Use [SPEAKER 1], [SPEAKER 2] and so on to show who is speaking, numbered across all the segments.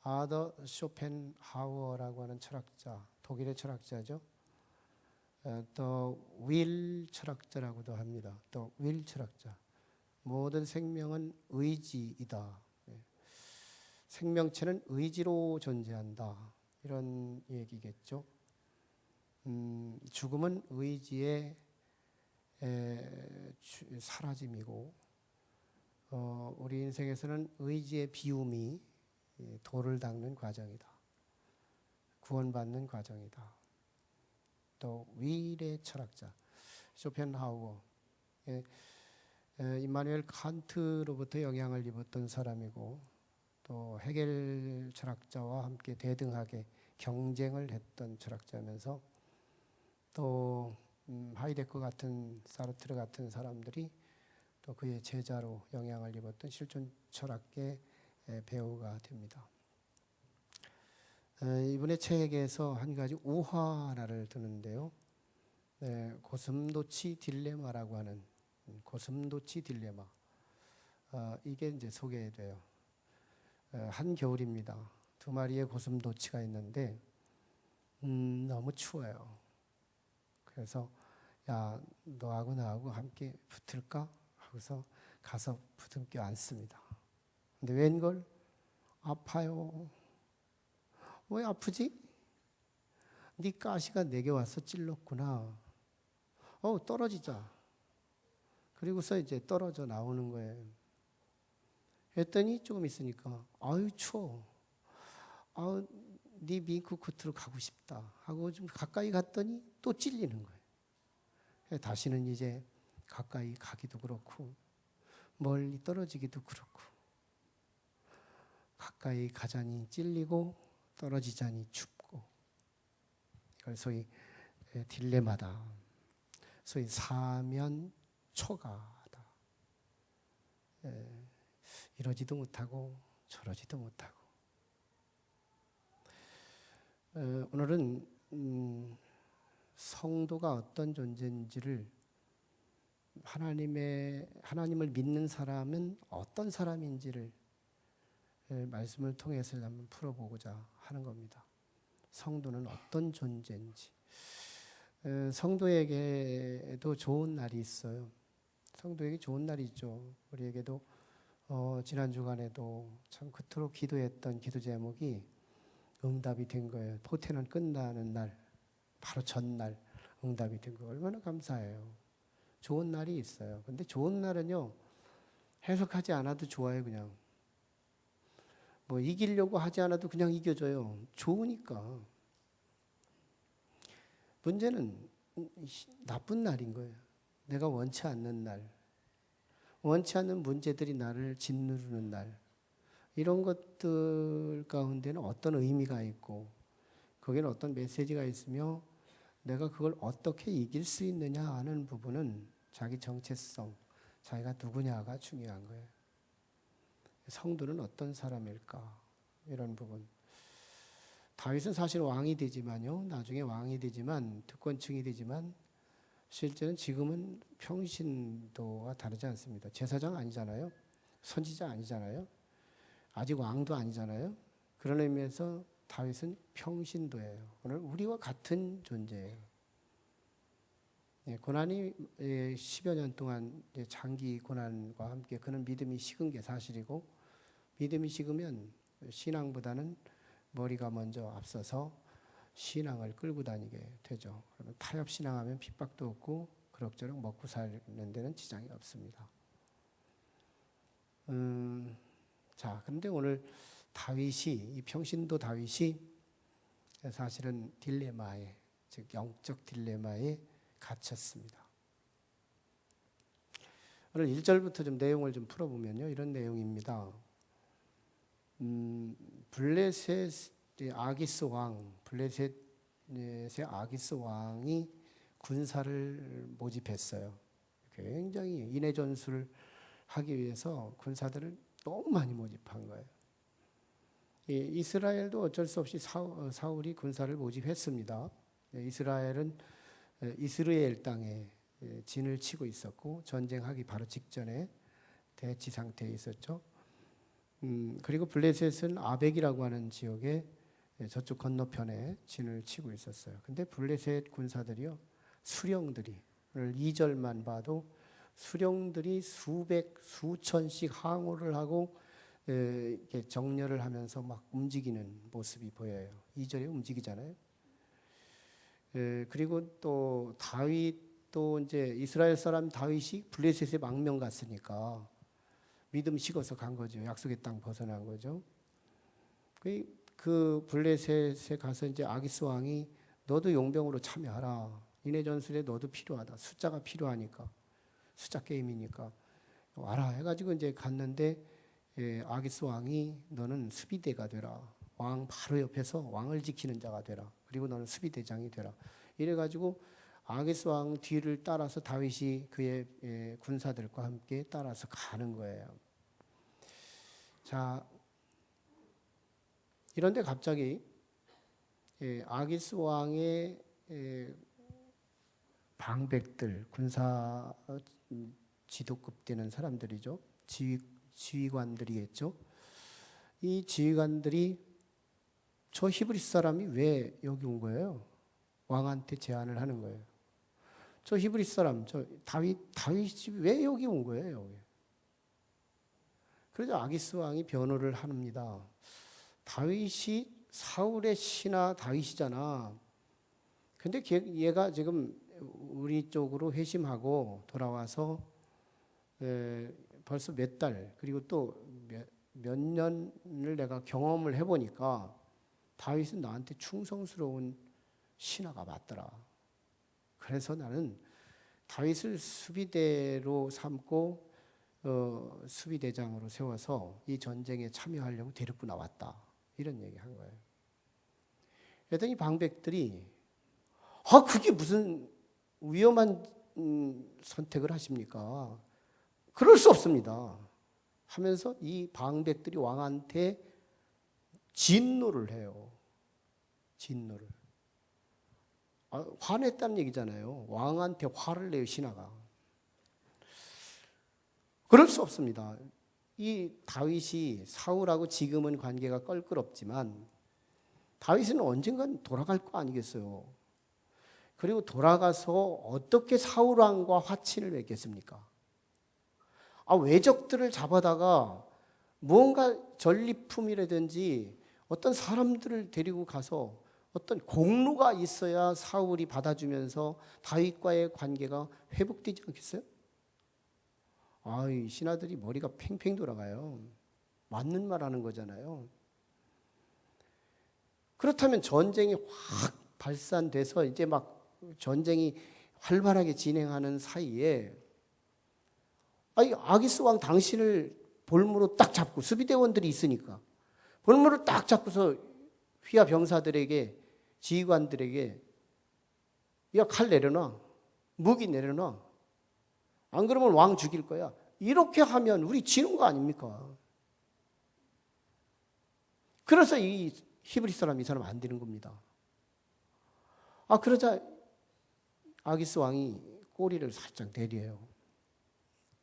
[SPEAKER 1] 아더 쇼펜하우어라고 하는 철학자, 독일의 철학자죠. 또 윌 철학자라고도 합니다. 또 윌 철학자. 모든 생명은 의지이다. 생명체는 의지로 존재한다. 이런 얘기겠죠. 죽음은 의지의 사라짐이고, 우리 인생에서는 의지의 비움이 돌을 닦는 과정이다. 구원받는 과정이다. 또 윌의 철학자 쇼펜하우어, 임마누엘 칸트로부터 영향을 입었던 사람이고, 또 헤겔 철학자와 함께 대등하게 경쟁을 했던 철학자면서, 또 하이데크 같은, 사르트르 같은 사람들이 또 그의 제자로 영향을 입었던 실존 철학계 배우가 됩니다. 이분의 책에서 한 가지 우화를 드는데요. 고슴도치 딜레마라고 하는, 고슴도치 딜레마, 이게 이제 소개돼요. 한겨울입니다. 2마리의 고슴도치가 있는데 너무 추워요. 그래서 야, 너하고 나하고 함께 붙을까? 하고서 가서 부둥켜 안습니다. 근데 웬걸? 아파요. 왜 아프지? 네 가시가 내게 와서 찔렀구나. 떨어지자. 그리고서 이제 떨어져 나오는 거예요. 했더니 조금 있으니까 아유 추워. 네 밍크 코트로 가고 싶다 하고 좀 가까이 갔더니 또 찔리는 거예요. 다시는 이제 가까이 가기도 그렇고 멀리 떨어지기도 그렇고, 가까이 가자니 찔리고 떨어지자니 춥고, 이걸 소위 딜레마다. 소위 사면초가다. 이러지도 못하고 저러지도 못하고. 오늘은 성도가 어떤 존재인지를, 하나님을 믿는 사람은 어떤 사람인지를 말씀을 통해서 한번 풀어보고자 하는 겁니다. 성도는 어떤 존재인지. 성도에게도 좋은 날이 있어요. 성도에게 좋은 날이 있죠. 우리에게도 지난 주간에도 참 그토록 기도했던 기도 제목이 응답이 된 거예요. 포태는 끝나는 날, 바로 전날 응답이 된 거 얼마나 감사해요. 좋은 날이 있어요. 근데 좋은 날은요, 해석하지 않아도 좋아요. 그냥 뭐 이기려고 하지 않아도 그냥 이겨줘요. 좋으니까. 문제는 나쁜 날인 거예요. 내가 원치 않는 날, 원치 않는 문제들이 나를 짓누르는 날, 이런 것들 가운데는 어떤 의미가 있고, 거기는 어떤 메시지가 있으며, 내가 그걸 어떻게 이길 수 있느냐 하는 부분은 자기 정체성, 자기가 누구냐가 중요한 거예요. 성도는 어떤 사람일까? 이런 부분. 다윗은 사실 왕이 되지만요, 나중에 왕이 되지만, 특권층이 되지만, 실제는 지금은 평신도와 다르지 않습니다. 제사장 아니잖아요. 선지자 아니잖아요. 아직 왕도 아니잖아요. 그런 의미에서 다윗은 평신도예요. 오늘 우리와 같은 존재예요. 고난이 10여 년 동안 장기 고난과 함께 그는 믿음이 식은 게 사실이고, 믿음이 식으면 신앙보다는 머리가 먼저 앞서서 신앙을 끌고 다니게 되죠. 그러면 타협 신앙하면 핍박도 없고 그럭저럭 먹고 사는 데는 지장이 없습니다. 자, 그런데 오늘 다윗이, 이 평신도 다윗이 사실은 딜레마에, 즉 영적 딜레마에 갇혔습니다. 오늘 1절부터 좀 내용을 좀 풀어보면요, 이런 내용입니다. 블레셋의 아기스 왕, 블레셋의 아기스 왕이 군사를 모집했어요. 굉장히 인해 전술을 하기 위해서 군사들을 너무 많이 모집한 거예요. 이스라엘도 어쩔 수 없이 사울이 군사를 모집했습니다. 이스라엘은 이스라엘 땅에 진을 치고 있었고, 전쟁하기 바로 직전에 대치 상태에 있었죠. 그리고 블레셋은 아벡이라고 하는 지역에 저쪽 건너편에 진을 치고 있었어요. 근데 블레셋 군사들이요, 수령들이, 오늘 2절만 봐도 수령들이 수백, 수천씩 항우를 하고 이렇게 정렬을 하면서 막 움직이는 모습이 보여요. 2절에 움직이잖아요. 그리고 또 다윗도 이제 이스라엘 사람 다윗이 블레셋에 망명 갔으니까 믿음 식어서 간 거죠. 약속의 땅 벗어난 거죠. 그 블레셋에 가서 이제 아기스 왕이 너도 용병으로 참여하라. 이내 전술에 너도 필요하다. 숫자가 필요하니까. 숫자 게임이니까. 와라 해가지고 이제 갔는데 아기스 왕이 너는 수비대가 되라. 왕 바로 옆에서 왕을 지키는 자가 되라. 그리고 너는 수비대장이 되라. 이래가지고 아기스 왕 뒤를 따라서 다윗이 그의 군사들과 함께 따라서 가는 거예요. 자, 이런데 갑자기 아기스 왕의 방백들, 군사 지도급 되는 사람들이죠. 지휘관들이겠죠. 이 지휘관들이 저 히브리스 사람이 왜 여기 온 거예요? 왕한테 제안을 하는 거예요. 저 히브리스 사람, 저 다윗이 왜 여기 온 거예요? 여기. 그래서 아기스 왕이 변호를 합니다. 다윗이 사울의 신하 다윗이잖아. 근데 얘가 지금 우리 쪽으로 회심하고 돌아와서 벌써 몇 달, 그리고 또 몇 년을 내가 경험을 해보니까 다윗은 나한테 충성스러운 신하가 맞더라. 그래서 나는 다윗을 수비대로 삼고 수비대장으로 세워서 이 전쟁에 참여하려고 데리고 나왔다. 이런 얘기한 거예요. 그랬더니 방백들이 그게 무슨 위험한 선택을 하십니까? 그럴 수 없습니다. 하면서 이 방백들이 왕한테 진노를 해요. 진노를. 화냈다는 얘기잖아요. 왕한테 화를 내요, 신하가. 그럴 수 없습니다. 이 다윗이 사울하고 지금은 관계가 껄끄럽지만 다윗은 언젠간 돌아갈 거 아니겠어요. 그리고 돌아가서 어떻게 사울왕과 화친을 맺겠습니까? 외적들을 잡아다가 무언가 전리품이라든지 어떤 사람들을 데리고 가서 어떤 공로가 있어야 사울이 받아주면서 다윗과의 관계가 회복되지 않겠어요? 이 신하들이 머리가 팽팽 돌아가요. 맞는 말 하는 거잖아요. 그렇다면 전쟁이 확 발산돼서 이제 막 전쟁이 활발하게 진행하는 사이에 아기스 왕 당신을 볼모로 딱 잡고 수비대원들이 있으니까 볼모를 딱 잡고서 휘하 병사들에게 지휘관들에게 야, 칼 내려놔. 무기 내려놔. 안 그러면 왕 죽일 거야. 이렇게 하면 우리 지는 거 아닙니까? 그래서 이 히브리 사람 이 사람 안 되는 겁니다. 그러자 아기스 왕이 꼬리를 살짝 내려요.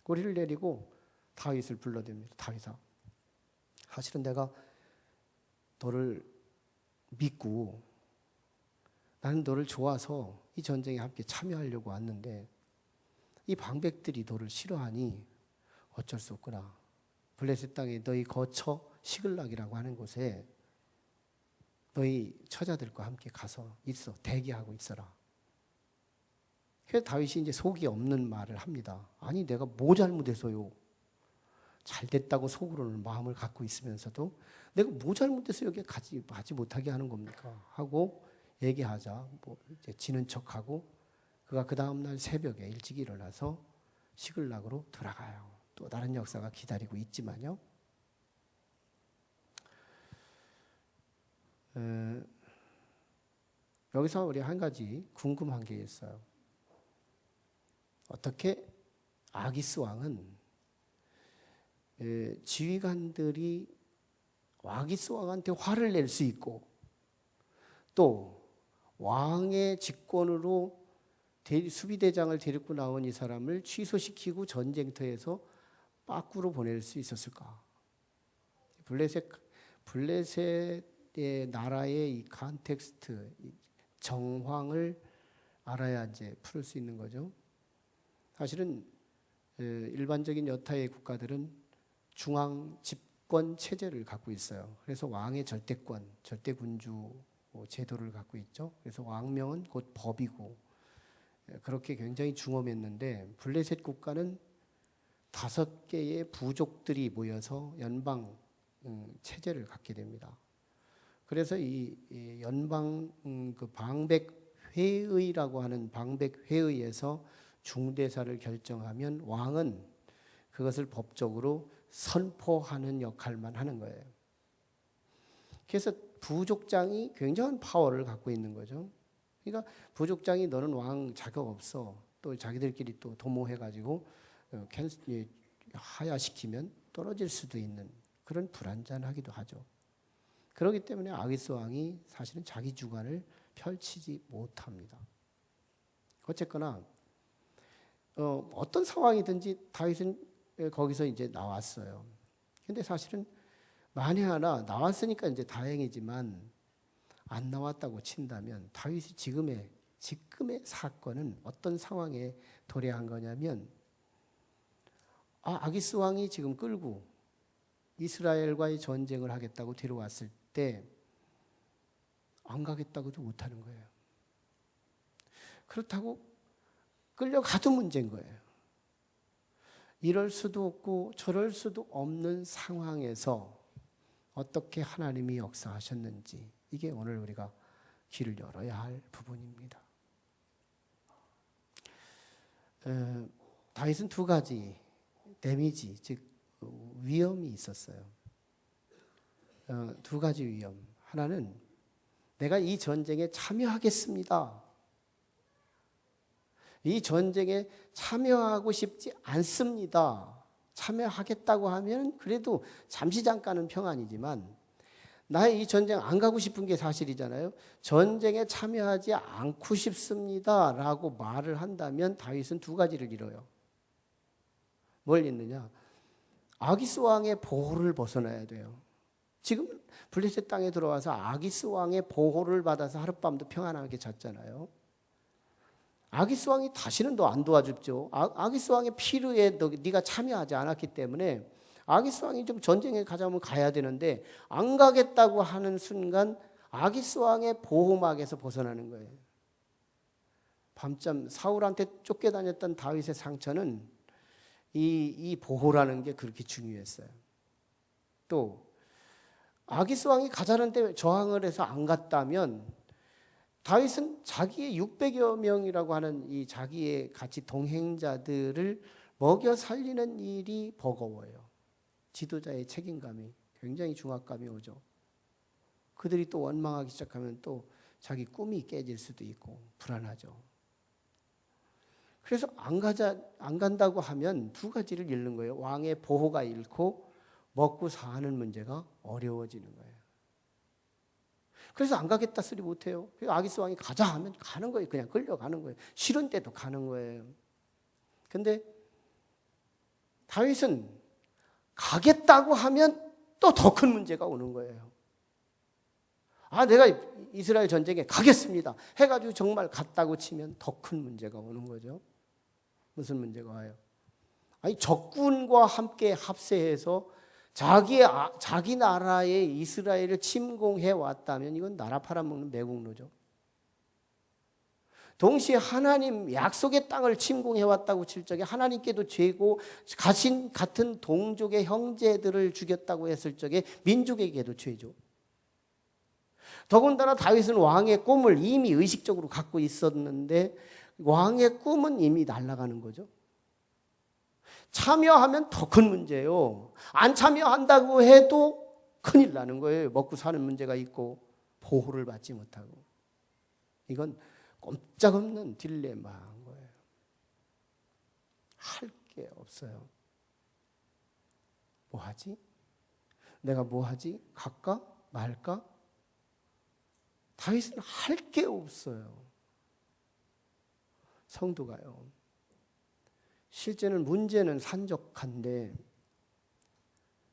[SPEAKER 1] 꼬리를 내리고 다윗을 불러댑니다. 다윗아, 사실은 내가 너를 믿고 나는 너를 좋아서 이 전쟁에 함께 참여하려고 왔는데 이 방백들이 너를 싫어하니 어쩔 수 없구나. 블레셋 땅에 너희 거처 시글락이라고 하는 곳에 너희 처자들과 함께 가서 있어. 대기하고 있어라. 그래서 다윗이 이제 속이 없는 말을 합니다. 아니 내가 뭐 잘못해서요. 잘 됐다고 속으로는 마음을 갖고 있으면서도 내가 뭐 잘못해서 여기 가지 못하게 하는 겁니까? 하고 얘기하자 이제 지는 척하고 그가 그 다음날 새벽에 일찍 일어나서 시글락으로 돌아가요. 또 다른 역사가 기다리고 있지만요. 여기서 우리 한 가지 궁금한 게 있어요. 어떻게 아기스 왕은 지휘관들이 아기스 왕한테 화를 낼 수 있고 또 왕의 직권으로 수비대장을 데리고 나온 이 사람을 취소시키고 전쟁터에서 빠꾸로 보낼 수 있었을까? 블레셋의 나라의 이 컨텍스트, 정황을 알아야 이제 풀 수 있는 거죠. 사실은 일반적인 여타의 국가들은 중앙 집권 체제를 갖고 있어요. 그래서 왕의 절대권, 절대군주 제도를 갖고 있죠. 그래서 왕명은 곧 법이고 그렇게 굉장히 중엄했는데 블레셋 국가는 5개의 부족들이 모여서 연방 체제를 갖게 됩니다. 그래서 이 연방 그 방백회의라고 하는 방백회의에서 중대사를 결정하면 왕은 그것을 법적으로 선포하는 역할만 하는 거예요. 그래서 부족장이 굉장한 파워를 갖고 있는 거죠. 그러니까 부족장이 너는 왕 자격 없어. 또 자기들끼리 또 도모해가지고 하야시키면 떨어질 수도 있는 그런 불안전하기도 하죠. 그렇기 때문에 아기스 왕이 사실은 자기 주관을 펼치지 못합니다. 어쨌거나 어떤 상황이든지 다윗은 거기서 이제 나왔어요. 근데 사실은 만에 하나 나왔으니까 이제 다행이지만 안 나왔다고 친다면 다윗이 지금의 사건은 어떤 상황에 도래한 거냐면 아기스 왕이 지금 끌고 이스라엘과의 전쟁을 하겠다고 뒤로 왔을 때 안 가겠다고도 못하는 거예요. 그렇다고 끌려가도 문제인 거예요. 이럴 수도 없고 저럴 수도 없는 상황에서 어떻게 하나님이 역사하셨는지 이게 오늘 우리가 귀를 열어야 할 부분입니다. 다윗은 2가지 데미지, 즉 위험이 있었어요. 2가지 위험. 하나는 내가 이 전쟁에 참여하겠습니다. 이 전쟁에 참여하고 싶지 않습니다. 참여하겠다고 하면 그래도 잠시 잠깐은 평안이지만 나의 이 전쟁 안 가고 싶은 게 사실이잖아요. 전쟁에 참여하지 않고 싶습니다 라고 말을 한다면 다윗은 2가지를 잃어요. 뭘 잃느냐? 아기스 왕의 보호를 벗어나야 돼요. 지금 블레셋 땅에 들어와서 아기스 왕의 보호를 받아서 하룻밤도 평안하게 잤잖아요. 아기스 왕이 다시는 너 안 도와줍죠. 아기스 왕의 필요에 네가 참여하지 않았기 때문에 아기스 왕이 좀 전쟁에 가자면 가야 되는데 안 가겠다고 하는 순간 아기스 왕의 보호막에서 벗어나는 거예요. 밤잠 사울한테 쫓겨다녔던 다윗의 상처는 이 보호라는 게 그렇게 중요했어요. 또 아기스 왕이 가자는데 저항을 해서 안 갔다면 다윗은 자기의 600여 명이라고 하는 이 자기의 같이 동행자들을 먹여 살리는 일이 버거워요. 지도자의 책임감이 굉장히 중압감이 오죠. 그들이 또 원망하기 시작하면 또 자기 꿈이 깨질 수도 있고 불안하죠. 그래서 안 간다고 하면 2가지를 잃는 거예요. 왕의 보호가 잃고 먹고 사는 문제가 어려워지는 거예요. 그래서 안 가겠다 소리 못해요. 아기스 왕이 가자 하면 가는 거예요. 그냥 끌려가는 거예요. 싫은데도 가는 거예요. 근데 다윗은 가겠다고 하면 또 더 큰 문제가 오는 거예요. 내가 이스라엘 전쟁에 가겠습니다 해가지고 정말 갔다고 치면 더 큰 문제가 오는 거죠. 무슨 문제가 와요? 적군과 함께 합세해서 자기 나라의 이스라엘을 침공해 왔다면 이건 나라 팔아먹는 매국노죠. 동시에 하나님 약속의 땅을 침공해 왔다고 칠 적에 하나님께도 죄고 같은 동족의 형제들을 죽였다고 했을 적에 민족에게도 죄죠. 더군다나 다윗은 왕의 꿈을 이미 의식적으로 갖고 있었는데 왕의 꿈은 이미 날아가는 거죠. 참여하면 더 큰 문제예요. 안 참여한다고 해도 큰일 나는 거예요. 먹고 사는 문제가 있고 보호를 받지 못하고. 이건 꼼짝없는 딜레마인 거예요. 할 게 없어요. 뭐 하지? 내가 뭐 하지? 갈까? 말까? 다윗은 할 게 없어요. 성도가요. 실제는 문제는 산적한데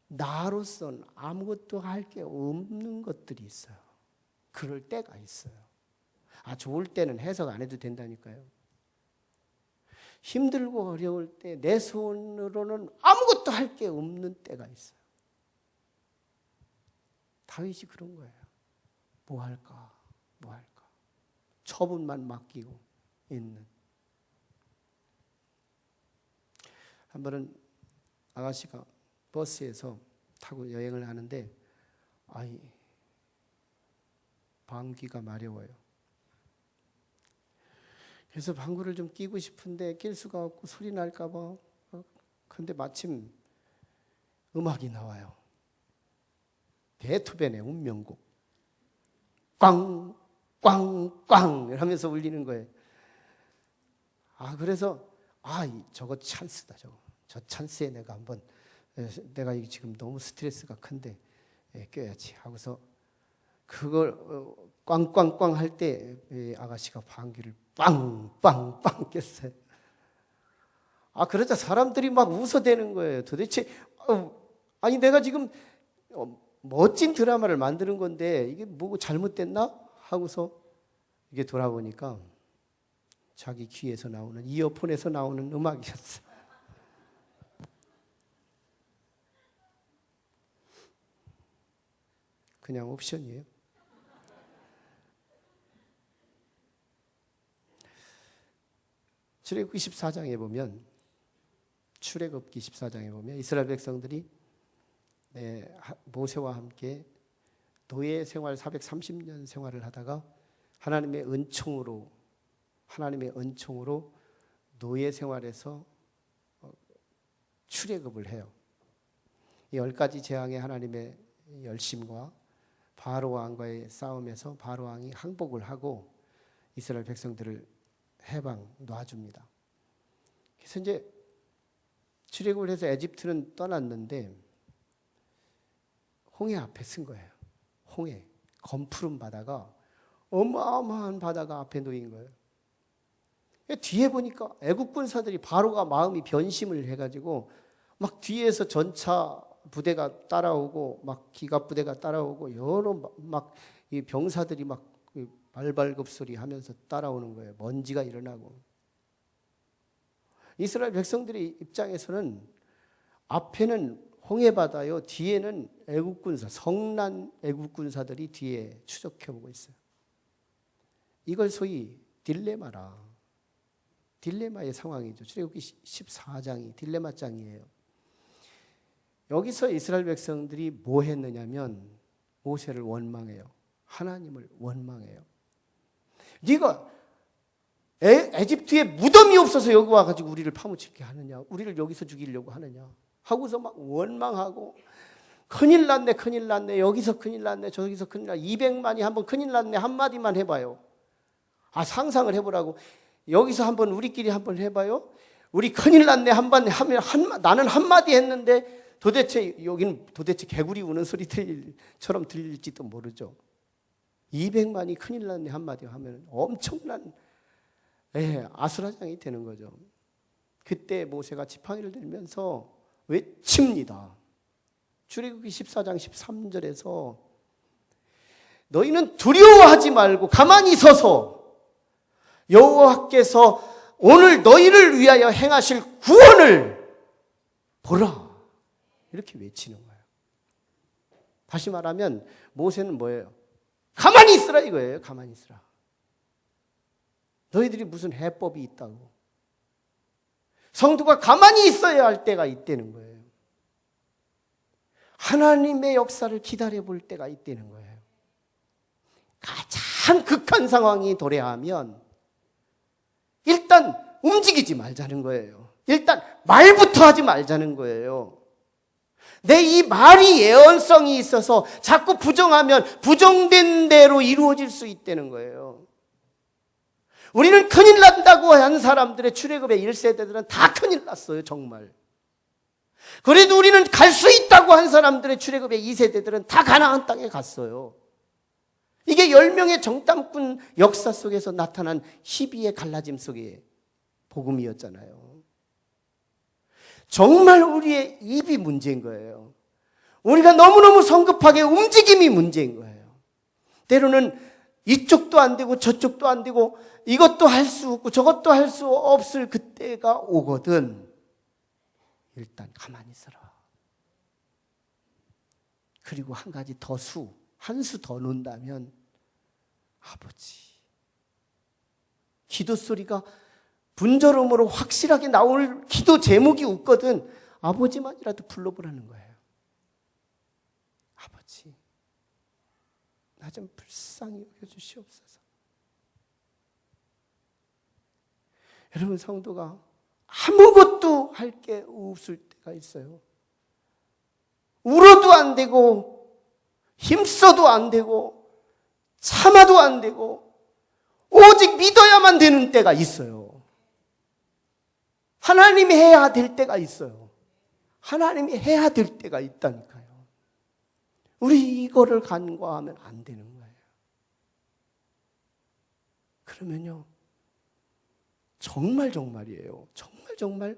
[SPEAKER 1] 나로서는 아무것도 할 게 없는 것들이 있어요. 그럴 때가 있어요. 좋을 때는 해석 안 해도 된다니까요. 힘들고 어려울 때 내 손으로는 아무것도 할 게 없는 때가 있어요. 다윗이 그런 거예요. 뭐 할까? 뭐 할까? 처분만 맡기고 있는. 한 번은 아가씨가 버스에서 타고 여행을 하는데 방귀가 마려워요. 그래서 방구를 좀 끼고 싶은데 낄 수가 없고 소리 날까 봐. 그런데 마침 음악이 나와요. 베토벤의 운명곡. 꽝, 꽝, 꽝 하면서 울리는 거예요. 그래서 저거 찬스다. 저 찬스에 내가 지금 너무 스트레스가 큰데 껴야지 하고서 그걸 꽝꽝꽝 할 때 아가씨가 방귀를 빵빵빵 꼈어요. 그러자 사람들이 막 웃어대는 거예요. 도대체 내가 지금 멋진 드라마를 만드는 건데 이게 뭐고 잘못됐나 하고서 이게 돌아보니까 자기 귀에서 나오는 이어폰에서 나오는 음악이었어. 그냥 옵션이에요. 출애굽기 14장에 보면 이스라엘 백성들이 모세와 함께 노예 생활 430년 생활을 하다가 하나님의 은총으로 노예 생활에서 출애굽을 해요. 이 10가지 재앙의 하나님의 열심과 바로 왕과의 싸움에서 바로 왕이 항복을 하고 이스라엘 백성들을 해방 놔줍니다. 그래서 이제 출애굽을 해서 에집트는 떠났는데 홍해 앞에 쓴 거예요. 홍해, 검푸른 바다가 어마어마한 바다가 앞에 놓인 거예요. 뒤에 보니까 애국 군사들이 바로가 마음이 변심을 해가지고 막 뒤에서 전차 부대가 따라오고 막 기갑 부대가 따라오고 여러 막 이 병사들이 막 발발급소리 하면서 따라오는 거예요. 먼지가 일어나고. 이스라엘 백성들의 입장에서는 앞에는 홍해바다요, 뒤에는 애국군사, 성난 애국군사들이 뒤에 추적해오고 있어요. 이걸 소위 딜레마의 상황이죠. 출애굽기 14장이 딜레마장이에요. 여기서 이스라엘 백성들이 뭐 했느냐면 모세를 원망해요. 하나님을 원망해요. 네가 에집트에 무덤이 없어서 여기 와가지고 우리를 파묻히게 하느냐, 우리를 여기서 죽이려고 하느냐 하고서 막 원망하고 큰일 났네, 여기서 큰일 났네, 저기서 큰일 났네, 200만이 한번 큰일 났네 한마디만 해봐요. 상상을 해보라고. 여기서 한번 우리끼리 한번 해봐요. 우리 큰일 났네 한번 하면 나는 한마디 했는데 여기는 도대체 개구리 우는 소리처럼 들릴지도 모르죠. 200만이 큰일 났네 한마디 하면 엄청난 아수라장이 되는 거죠. 그때 모세가 지팡이를 들면서 외칩니다. 출애굽기 14장 13절에서 너희는 두려워하지 말고 가만히 서서 여호와께서 오늘 너희를 위하여 행하실 구원을 보라. 이렇게 외치는 거예요. 다시 말하면 모세는 뭐예요? 가만히 있으라 이거예요. 가만히 있으라. 너희들이 무슨 해법이 있다고. 성도가 가만히 있어야 할 때가 있다는 거예요. 하나님의 역사를 기다려볼 때가 있다는 거예요. 가장 극한 상황이 도래하면 일단 움직이지 말자는 거예요. 일단 말부터 하지 말자는 거예요. 내 이 말이 예언성이 있어서 자꾸 부정하면 부정된 대로 이루어질 수 있다는 거예요. 우리는 큰일 난다고 한 사람들의 출애굽의 1세대들은 다 큰일 났어요. 정말. 그래도 우리는 갈 수 있다고 한 사람들의 출애굽의 2세대들은 다 가나안 땅에 갔어요. 이게 10명의 정탐꾼 역사 속에서 나타난 희비의 갈라짐 속의 복음이었잖아요. 정말 우리의 입이 문제인 거예요. 우리가 너무너무 성급하게 움직임이 문제인 거예요. 때로는 이쪽도 안 되고 저쪽도 안 되고 이것도 할 수 없고 저것도 할 수 없을 그때가 오거든. 일단 가만히 있어라. 그리고 한 가지 더 한 수 더 놓는다면 아버지. 기도 소리가 분절음으로 확실하게 나올 기도 제목이 없거든. 아버지만이라도 불러보라는 거예요. 아버지, 나 좀 불쌍히 여겨주시옵소서. 여러분, 성도가 아무것도 할 게 없을 때가 있어요. 울어도 안 되고 힘써도 안 되고 참아도 안 되고 오직 믿어야만 되는 때가 있어요. 하나님이 해야 될 때가 있어요. 하나님이 해야 될 때가 있다니까요. 우리 이거를 간과하면 안 되는 거예요. 그러면요, 정말이에요. 정말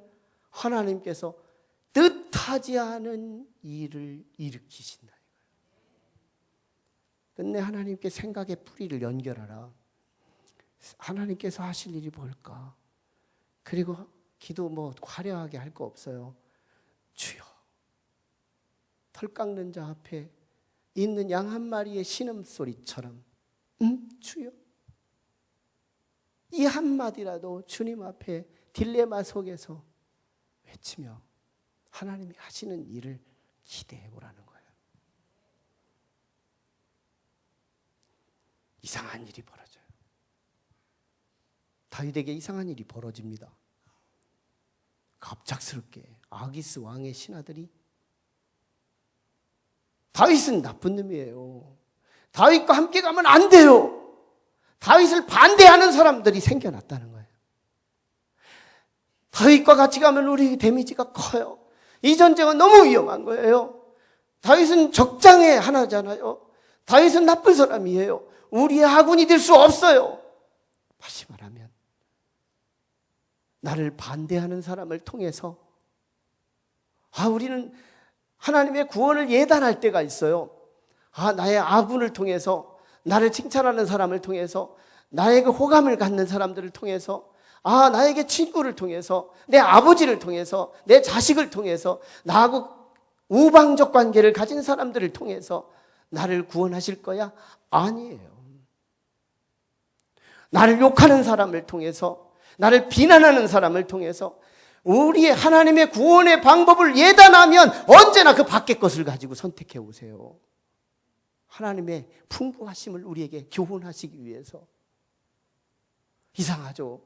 [SPEAKER 1] 하나님께서 뜻하지 않은 일을 일으키신다. 끝내 하나님께 생각의 뿌리를 연결하라. 하나님께서 하실 일이 뭘까? 그리고 기도 화려하게 할 거 없어요. 주여, 털 깎는 자 앞에 있는 양 한 마리의 신음소리처럼 주여, 이 한마디라도 주님 앞에 딜레마 속에서 외치며 하나님이 하시는 일을 기대해 보라는 거예요. 이상한 일이 벌어져요. 다윗에게 이상한 일이 벌어집니다. 갑작스럽게 아기스 왕의 신하들이, 다윗은 나쁜 놈이에요. 다윗과 함께 가면 안 돼요. 다윗을 반대하는 사람들이 생겨났다는 거예요. 다윗과 같이 가면 우리 데미지가 커요. 이 전쟁은 너무 위험한 거예요. 다윗은 적장의 하나잖아요. 다윗은 나쁜 사람이에요. 우리의 아군이 될 수 없어요. 다시 말하면 나를 반대하는 사람을 통해서 우리는 하나님의 구원을 예단할 때가 있어요. 나의 아군을 통해서, 나를 칭찬하는 사람을 통해서, 나에게 호감을 갖는 사람들을 통해서, 나에게 친구를 통해서, 내 아버지를 통해서, 내 자식을 통해서, 나하고 우방적 관계를 가진 사람들을 통해서 나를 구원하실 거야? 아니에요. 나를 욕하는 사람을 통해서, 나를 비난하는 사람을 통해서 우리의 하나님의 구원의 방법을 예단하면 언제나 그 밖의 것을 가지고 선택해 오세요. 하나님의 풍부하심을 우리에게 교훈하시기 위해서. 이상하죠?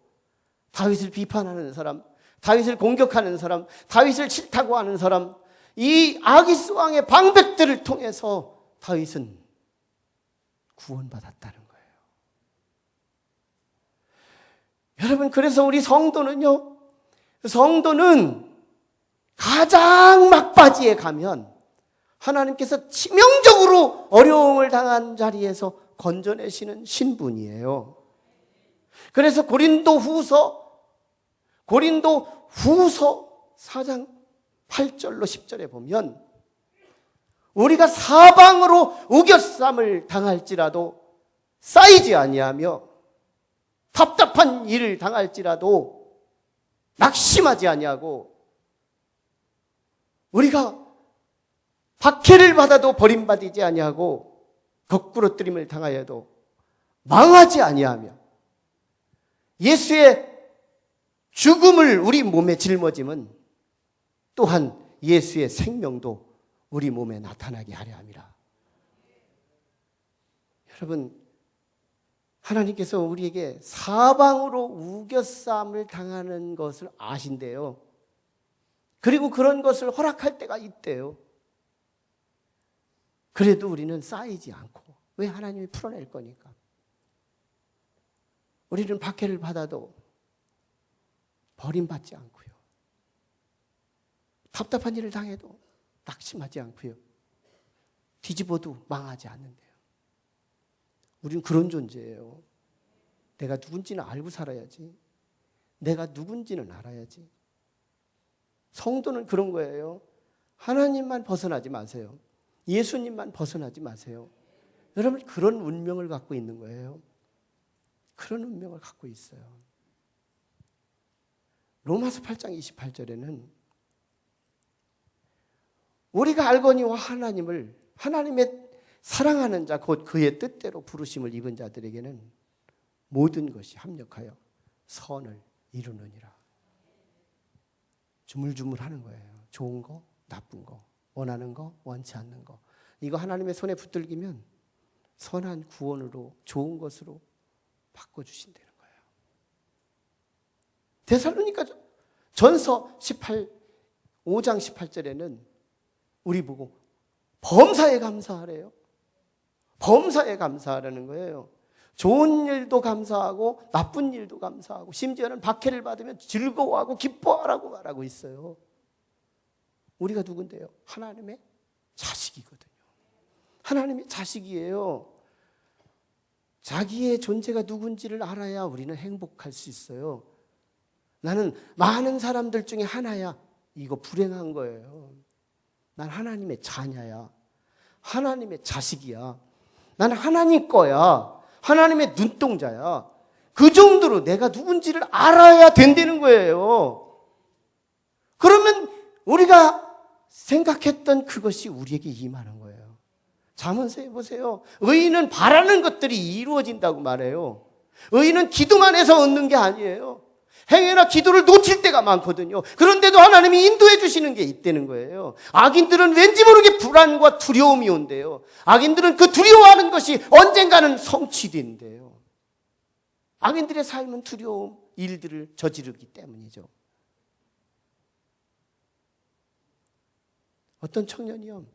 [SPEAKER 1] 다윗을 비판하는 사람, 다윗을 공격하는 사람, 다윗을 싫다고 하는 사람, 이 아기스 왕의 방백들을 통해서 다윗은 구원받았다는 거예요. 여러분, 그래서 우리 성도는 가장 막바지에 가면 하나님께서 치명적으로 어려움을 당한 자리에서 건져내시는 신분이에요. 그래서 고린도 후서 4장 8절로 10절에 보면 우리가 사방으로 우겨쌈을 당할지라도 쌓이지 아니하며 답답한 일을 당할지라도 낙심하지 아니하고, 우리가 박해를 받아도 버림받지 아니하고 거꾸로뜨림을 당하여도 망하지 아니하며, 예수의 죽음을 우리 몸에 짊어짐은 또한 예수의 생명도 우리 몸에 나타나게 하려 함이라. 여러분, 하나님께서 우리에게 사방으로 우겨쌈을 당하는 것을 아신대요. 그리고 그런 것을 허락할 때가 있대요. 그래도 우리는 쌓이지 않고, 왜? 하나님이 풀어낼 거니까. 우리는 박해를 받아도 버림받지 않고요, 답답한 일을 당해도 낙심하지 않고요, 뒤집어도 망하지 않는데요. 우리는 그런 존재예요. 내가 누군지는 알고 살아야지. 내가 누군지는 알아야지. 성도는 그런 거예요. 하나님만 벗어나지 마세요. 예수님만 벗어나지 마세요. 여러분 그런 운명을 갖고 있는 거예요. 그런 운명을 갖고 있어요. 로마서 8장 28절에는 우리가 알거니와 하나님의 사랑하는 자 곧 그의 뜻대로 부르심을 입은 자들에게는 모든 것이 합력하여 선을 이루느니라. 주물주물하는 거예요. 좋은 거, 나쁜 거, 원하는 거, 원치 않는 거. 이거 하나님의 손에 붙들기면 선한 구원으로 좋은 것으로 바꿔주신다는 거예요. 데살로니가 전서 5장 18절에는 우리 보고 범사에 감사하래요. 범사에 감사하라는 거예요. 좋은 일도 감사하고 나쁜 일도 감사하고 심지어는 박해를 받으면 즐거워하고 기뻐하라고 말하고 있어요. 우리가 누군데요? 하나님의 자식이거든요. 하나님의 자식이에요. 자기의 존재가 누군지를 알아야 우리는 행복할 수 있어요. 나는 많은 사람들 중에 하나야. 이거 불행한 거예요. 난 하나님의 자녀야. 하나님의 자식이야. 난 하나님 거야. 하나님의 눈동자야. 그 정도로 내가 누군지를 알아야 된다는 거예요. 그러면 우리가 생각했던 그것이 우리에게 임하는 거예요. 잠언서에 보세요. 의인은 바라는 것들이 이루어진다고 말해요. 의인은 기도만 해서 얻는 게 아니에요. 행여나 기도를 놓칠 때가 많거든요. 그런데도 하나님이 인도해 주시는 게 있다는 거예요. 악인들은 왠지 모르게 불안과 두려움이 온대요. 악인들은 그 두려워하는 것이 언젠가는 성취된대요. 악인들의 삶은 두려움, 일들을 저지르기 때문이죠. 어떤 청년이요.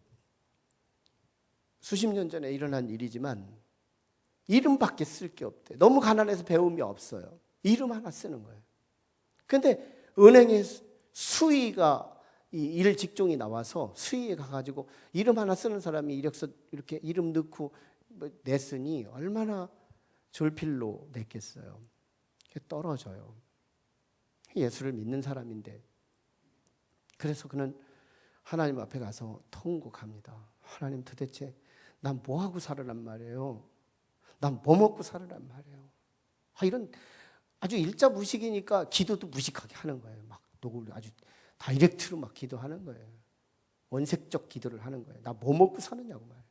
[SPEAKER 1] 수십 년 전에 일어난 일이지만 이름밖에 쓸 게 없대. 너무 가난해서 배움이 없어요. 이름 하나 쓰는 거예요. 그런데 은행에 수의가 일 직종이 나와서 수의에 가가지고 이름 하나 쓰는 사람이 이력서 이렇게 이름 넣고 냈으니 얼마나 졸필로 냈겠어요. 떨어져요. 예수를 믿는 사람인데. 그래서 그는 하나님 앞에 가서 통곡합니다. 하나님 도대체 난 뭐하고 살으란 말이에요. 난 뭐 먹고 살으란 말이에요. 이런 아주 일자 무식이니까 기도도 무식하게 하는 거예요. 막 녹을 아주 다이렉트로 막 기도하는 거예요. 원색적 기도를 하는 거예요. 나 뭐 먹고 사느냐고 말이에요.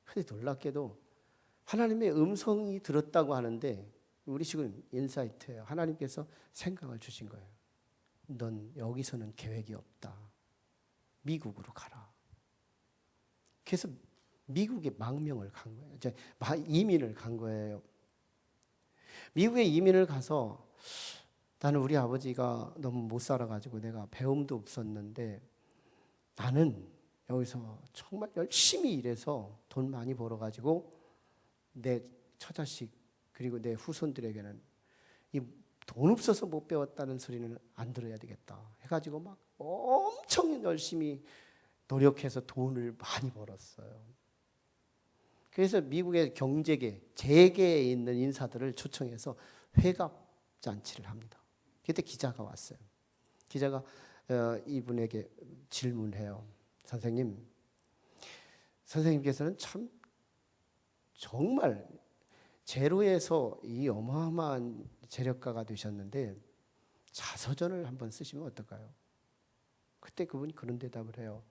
[SPEAKER 1] 그런데 놀랍게도 하나님의 음성이 들었다고 하는데 우리 지금 인사이트예요. 하나님께서 생각을 주신 거예요. 넌 여기서는 계획이 없다. 미국으로 가라. 그래서 미국에 망명을 간 거예요. 이제 이민을 간 거예요. 미국에 이민을 가서 나는 우리 아버지가 너무 못 살아가지고 내가 배움도 없었는데 나는 여기서 정말 열심히 일해서 돈 많이 벌어가지고 내 처자식 그리고 내 후손들에게는 이 돈 없어서 못 배웠다는 소리는 안 들어야 되겠다 해가지고 막 엄청 열심히 노력해서 돈을 많이 벌었어요. 그래서 미국의 경제계, 재계에 있는 인사들을 초청해서 회갑 잔치를 합니다. 그때 기자가 왔어요. 기자가 이분에게 질문해요. 선생님께서는 참 정말 제로에서 이 어마어마한 재력가가 되셨는데 자서전을 한번 쓰시면 어떨까요? 그때 그분이 그런 대답을 해요.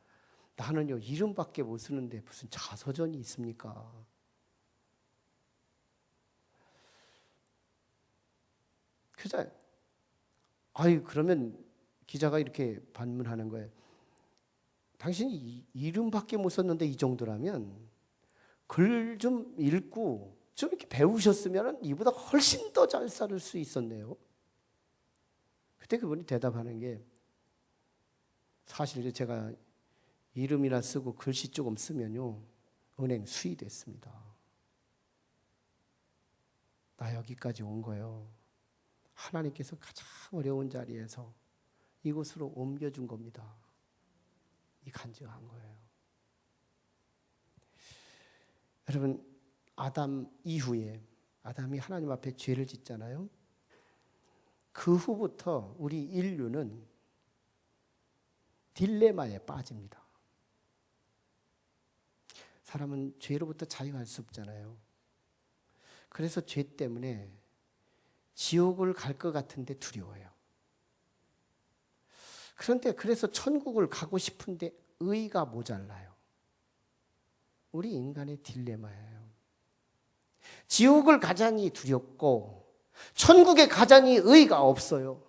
[SPEAKER 1] 나는요 이름밖에 못 쓰는데 무슨 자서전이 있습니까? 그래서 그러면 기자가 이렇게 반문하는 거예요. 당신이 이름밖에 못 썼는데 이 정도라면 글 좀 읽고 좀 이렇게 배우셨으면 이보다 훨씬 더 잘 살을 수 있었네요. 그때 그분이 대답하는 게 사실 제가 이름이나 쓰고 글씨 조금 쓰면요 은행 수의됐습니다. 나 여기까지 온 거예요. 하나님께서 가장 어려운 자리에서 이곳으로 옮겨준 겁니다. 이 간증한 거예요. 여러분 아담 이후에 아담이 하나님 앞에 죄를 짓잖아요. 그 후부터 우리 인류는 딜레마에 빠집니다. 사람은 죄로부터 자유할 수 없잖아요. 그래서 죄 때문에 지옥을 갈 것 같은데 두려워요. 그런데 그래서 천국을 가고 싶은데 의가 모자라요. 우리 인간의 딜레마예요. 지옥을 가자니 두렵고 천국에 가자니 의가 없어요.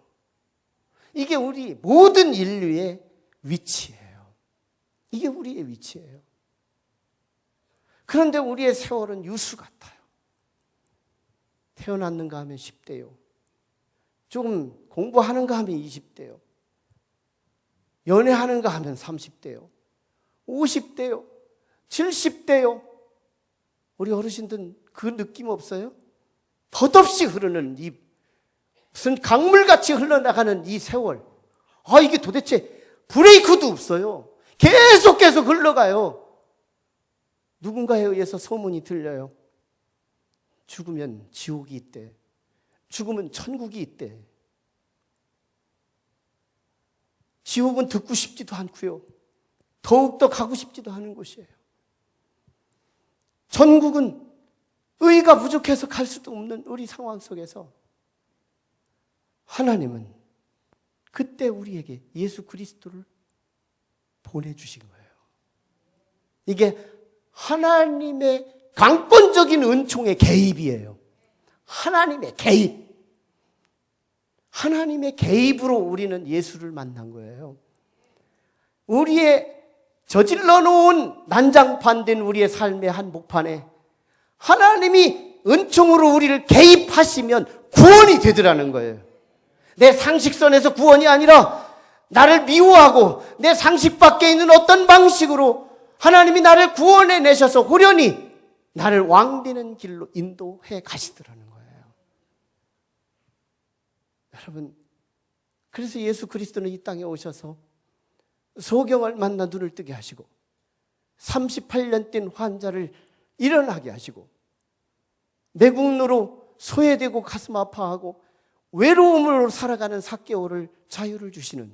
[SPEAKER 1] 이게 우리 모든 인류의 위치예요. 이게 우리의 위치예요. 그런데 우리의 세월은 유수 같아요. 태어났는가 하면 10대요. 조금 공부하는가 하면 20대요. 연애하는가 하면 30대요. 50대요. 70대요. 우리 어르신들은 그 느낌 없어요? 덧없이 흐르는 이 무슨 강물같이 흘러나가는 이 세월. 이게 도대체 브레이크도 없어요. 계속 흘러가요. 누군가에 의해서 소문이 들려요. 죽으면 지옥이 있대. 죽으면 천국이 있대. 지옥은 듣고 싶지도 않고요. 더욱더 가고 싶지도 않은 곳이에요. 천국은 의가 부족해서 갈 수도 없는 우리 상황 속에서 하나님은 그때 우리에게 예수 그리스도를 보내주신 거예요. 이게 하나님의 강권적인 은총의 개입이에요. 하나님의 개입. 하나님의 개입으로 우리는 예수를 만난 거예요. 우리의 저질러 놓은 난장판된 우리의 삶의 한복판에 하나님이 은총으로 우리를 개입하시면 구원이 되더라는 거예요. 내 상식선에서 구원이 아니라 나를 미워하고 내 상식 밖에 있는 어떤 방식으로 하나님이 나를 구원해 내셔서 호련히 나를 왕되는 길로 인도해 가시더라는 거예요. 여러분, 그래서 예수 그리스도는 이 땅에 오셔서 소경을 만나 눈을 뜨게 하시고 38년 된 환자를 일어나게 하시고 매국노로 소외되고 가슴 아파하고 외로움으로 살아가는 삭개오를 자유를 주시는,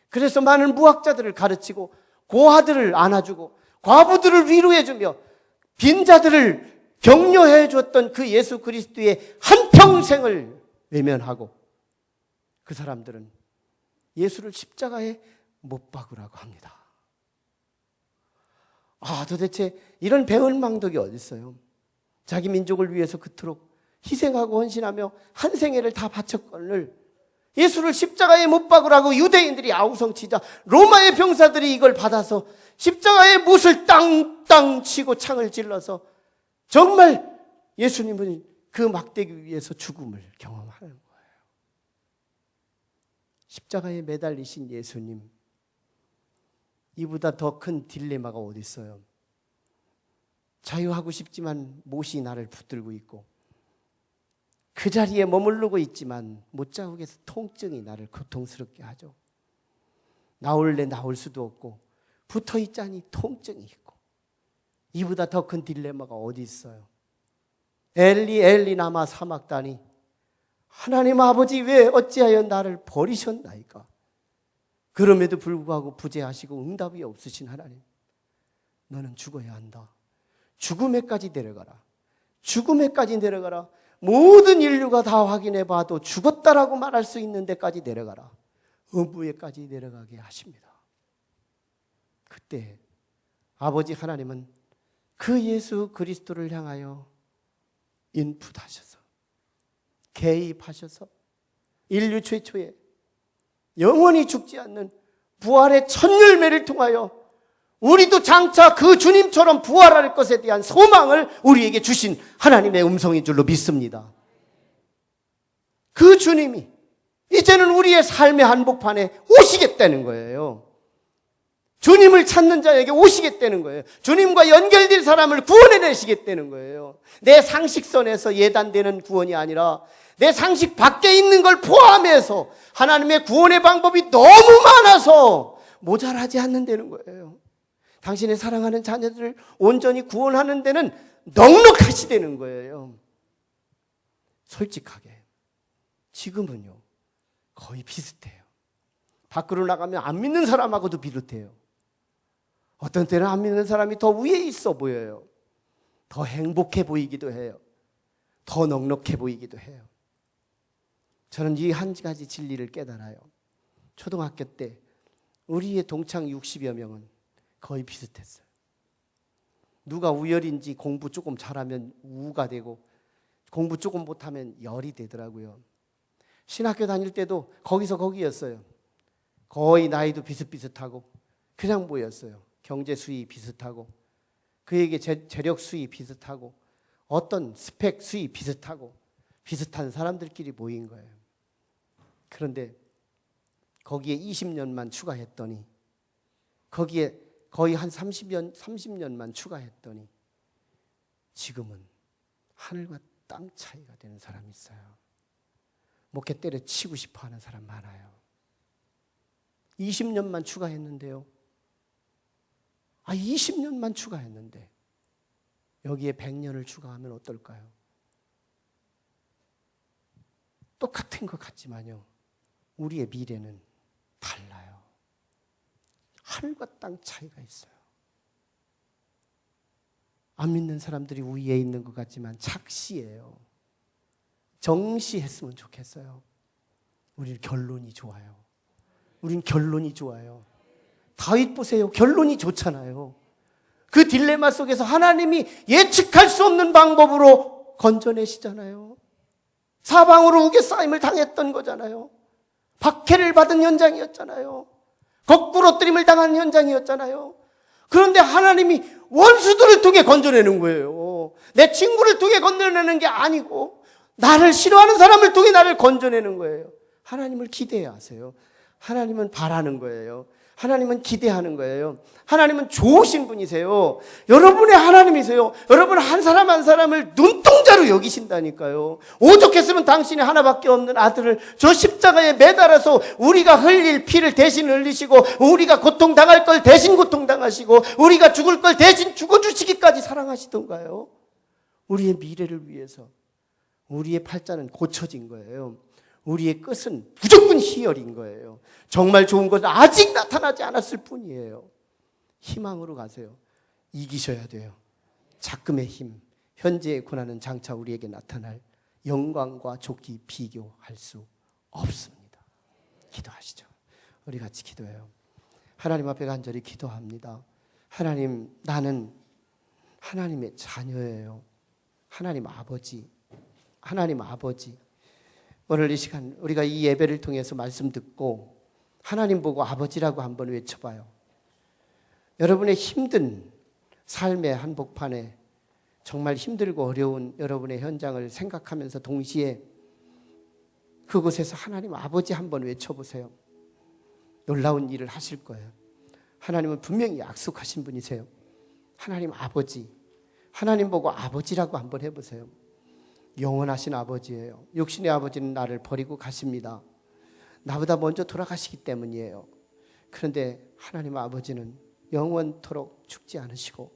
[SPEAKER 1] 그래서 많은 무학자들을 가르치고 고아들을 안아주고 과부들을 위로해주며 빈자들을 격려해 줬던 그 예수 그리스도의 한평생을 외면하고 그 사람들은 예수를 십자가에 못 박으라고 합니다. 도대체 이런 배은망덕이 어디 있어요? 자기 민족을 위해서 그토록 희생하고 헌신하며 한 생애를 다 바쳤거늘 예수를 십자가에 못 박으라고 유대인들이 아우성치자 로마의 병사들이 이걸 받아서 십자가에 못을 땅땅 치고 창을 질러서 정말 예수님은 그 막대기 위에서 죽음을 경험하는 거예요. 십자가에 매달리신 예수님, 이보다 더 큰 딜레마가 어디 있어요? 자유하고 싶지만 못이 나를 붙들고 있고 그 자리에 머무르고 있지만 못자국에서 통증이 나를 고통스럽게 하죠. 나올래 나올 수도 없고 붙어있자니 통증이 있고, 이보다 더 큰 딜레마가 어디 있어요? 엘리 엘리 라마 사막다니, 하나님 아버지 왜 어찌하여 나를 버리셨나이까? 그럼에도 불구하고 부재하시고 응답이 없으신 하나님, 너는 죽어야 한다. 죽음에까지 내려가라. 죽음에까지 내려가라. 모든 인류가 다 확인해 봐도 죽었다라고 말할 수 있는 데까지 내려가라. 어부에까지 내려가게 하십니다. 그때 아버지 하나님은 그 예수 그리스도를 향하여 인풋하셔서 개입하셔서 인류 최초의 영원히 죽지 않는 부활의 첫 열매를 통하여 우리도 장차 그 주님처럼 부활할 것에 대한 소망을 우리에게 주신 하나님의 음성인 줄로 믿습니다. 그 주님이 이제는 우리의 삶의 한복판에 오시겠다는 거예요. 주님을 찾는 자에게 오시겠다는 거예요. 주님과 연결된 사람을 구원해내시겠다는 거예요. 내 상식선에서 예단되는 구원이 아니라 내 상식 밖에 있는 걸 포함해서 하나님의 구원의 방법이 너무 많아서 모자라지 않는다는 거예요. 당신의 사랑하는 자녀들을 온전히 구원하는 데는 넉넉하시다는 거예요. 솔직하게 지금은요 거의 비슷해요. 밖으로 나가면 안 믿는 사람하고도 비슷해요. 어떤 때는 안 믿는 사람이 더 위에 있어 보여요. 더 행복해 보이기도 해요. 더 넉넉해 보이기도 해요. 저는 이 한 가지 진리를 깨달아요. 초등학교 때 우리의 동창 60여 명은 거의 비슷했어요. 누가 우열인지 공부 조금 잘하면 우가 되고 공부 조금 못하면 열이 되더라고요. 신학교 다닐 때도 거기서 거기였어요. 거의 나이도 비슷비슷하고 그냥 보였어요. 경제 수위 비슷하고 그에게 재력 수위 비슷하고 어떤 스펙 수위 비슷하고 비슷한 사람들끼리 모인 거예요. 그런데 거기에 20년만 추가했더니 거기에 거의 한 30년만 추가했더니 지금은 하늘과 땅 차이가 되는 사람이 있어요. 목회 때려치고 싶어 하는 사람 많아요. 20년만 추가했는데요. 20년만 추가했는데 여기에 100년을 추가하면 어떨까요? 똑같은 것 같지만요. 우리의 미래는 달라요. 하늘과 땅 차이가 있어요. 안 믿는 사람들이 위에 있는 것 같지만 착시예요. 정시했으면 좋겠어요. 우리는 결론이 좋아요. 우린 결론이 좋아요. 다윗 보세요. 결론이 좋잖아요. 그 딜레마 속에서 하나님이 예측할 수 없는 방법으로 건져내시잖아요. 사방으로 우겨싸임을 당했던 거잖아요. 박해를 받은 현장이었잖아요. 거꾸로뜨림을 당한 현장이었잖아요. 그런데 하나님이 원수들을 통해 건져내는 거예요. 내 친구를 통해 건져내는 게 아니고 나를 싫어하는 사람을 통해 나를 건져내는 거예요. 하나님을 기대해야 하세요. 하나님은 바라는 거예요. 하나님은 기대하는 거예요. 하나님은 좋으신 분이세요. 여러분의 하나님이세요. 여러분 한 사람 한 사람을 눈동자로 여기신다니까요. 오죽했으면 당신이 하나밖에 없는 아들을 저 십자가에 매달아서 우리가 흘릴 피를 대신 흘리시고 우리가 고통당할 걸 대신 고통당하시고 우리가 죽을 걸 대신 죽어주시기까지 사랑하시던가요. 우리의 미래를 위해서 우리의 팔자는 고쳐진 거예요. 우리의 끝은 무조건 희열인 거예요. 정말 좋은 것은 아직 나타나지 않았을 뿐이에요. 희망으로 가세요. 이기셔야 돼요. 작금의 힘, 현재의 고난은 장차 우리에게 나타날 영광과 좋기 비교할 수 없습니다. 기도하시죠. 우리 같이 기도해요. 하나님 앞에 간절히 기도합니다. 하나님, 나는 하나님의 자녀예요. 하나님 아버지, 하나님 아버지. 오늘 이 시간 우리가 이 예배를 통해서 말씀 듣고 하나님 보고 아버지라고 한번 외쳐봐요. 여러분의 힘든 삶의 한복판에 정말 힘들고 어려운 여러분의 현장을 생각하면서 동시에 그곳에서 하나님 아버지 한번 외쳐보세요. 놀라운 일을 하실 거예요. 하나님은 분명히 약속하신 분이세요. 하나님 아버지, 하나님 보고 아버지라고 한번 해보세요. 영원하신 아버지예요. 육신의 아버지는 나를 버리고 가십니다. 나보다 먼저 돌아가시기 때문이에요. 그런데 하나님 아버지는 영원토록 죽지 않으시고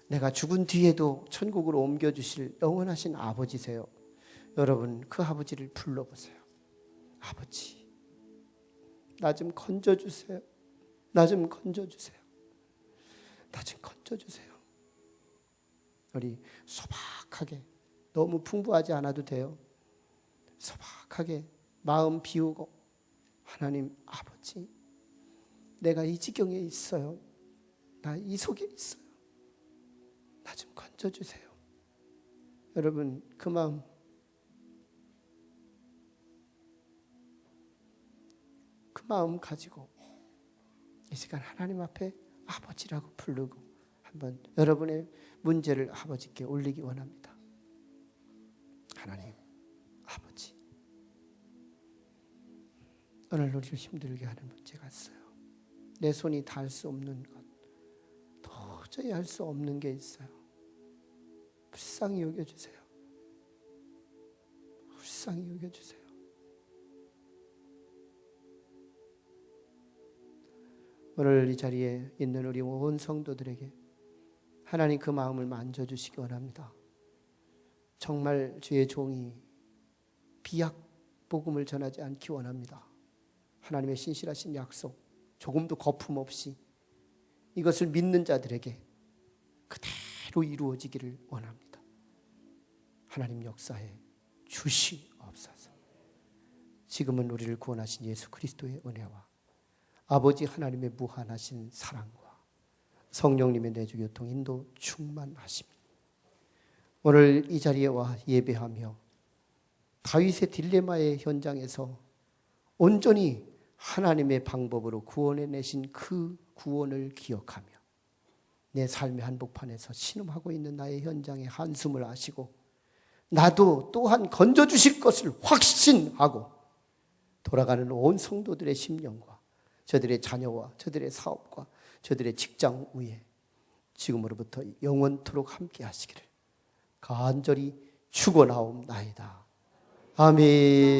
[SPEAKER 1] 내가 죽은 뒤에도 천국으로 옮겨주실 영원하신 아버지세요. 여러분 그 아버지를 불러보세요. 아버지, 나 좀 건져주세요. 나 좀 건져주세요. 나 좀 건져주세요. 우리 소박하게, 너무 풍부하지 않아도 돼요. 소박하게 마음 비우고 하나님 아버지, 내가 이 지경에 있어요. 나 이 속에 있어요. 나 좀 건져주세요. 여러분 그 마음 가지고 이 시간 하나님 앞에 아버지라고 부르고 한번 여러분의 문제를 아버지께 올리기 원합니다. 하나님 아버지, 오늘 우리를 힘들게 하는 문제가 있어요. 내 손이 닿을 수 없는 것, 도저히 할 수 없는 게 있어요. 불쌍히 여겨주세요. 불쌍히 여겨주세요. 오늘 이 자리에 있는 우리 온 성도들에게 하나님 그 마음을 만져주시기 원합니다. 정말 주의 종이 비약 복음을 전하지 않기 원합니다. 하나님의 신실하신 약속, 조금도 거품 없이 이것을 믿는 자들에게 그대로 이루어지기를 원합니다. 하나님 역사에 주시옵소서. 지금은 우리를 구원하신 예수 그리스도의 은혜와 아버지 하나님의 무한하신 사랑과 성령님의 내주 교통 인도 충만하십니다. 오늘 이 자리에 와 예배하며 다윗의 딜레마의 현장에서 온전히 하나님의 방법으로 구원해내신 그 구원을 기억하며 내 삶의 한복판에서 신음하고 있는 나의 현장의 한숨을 아시고 나도 또한 건져주실 것을 확신하고 돌아가는 온 성도들의 심령과 저들의 자녀와 저들의 사업과 저들의 직장 위에 지금으로부터 영원토록 함께 하시기를 간절히 축원하옵나이다. 아멘.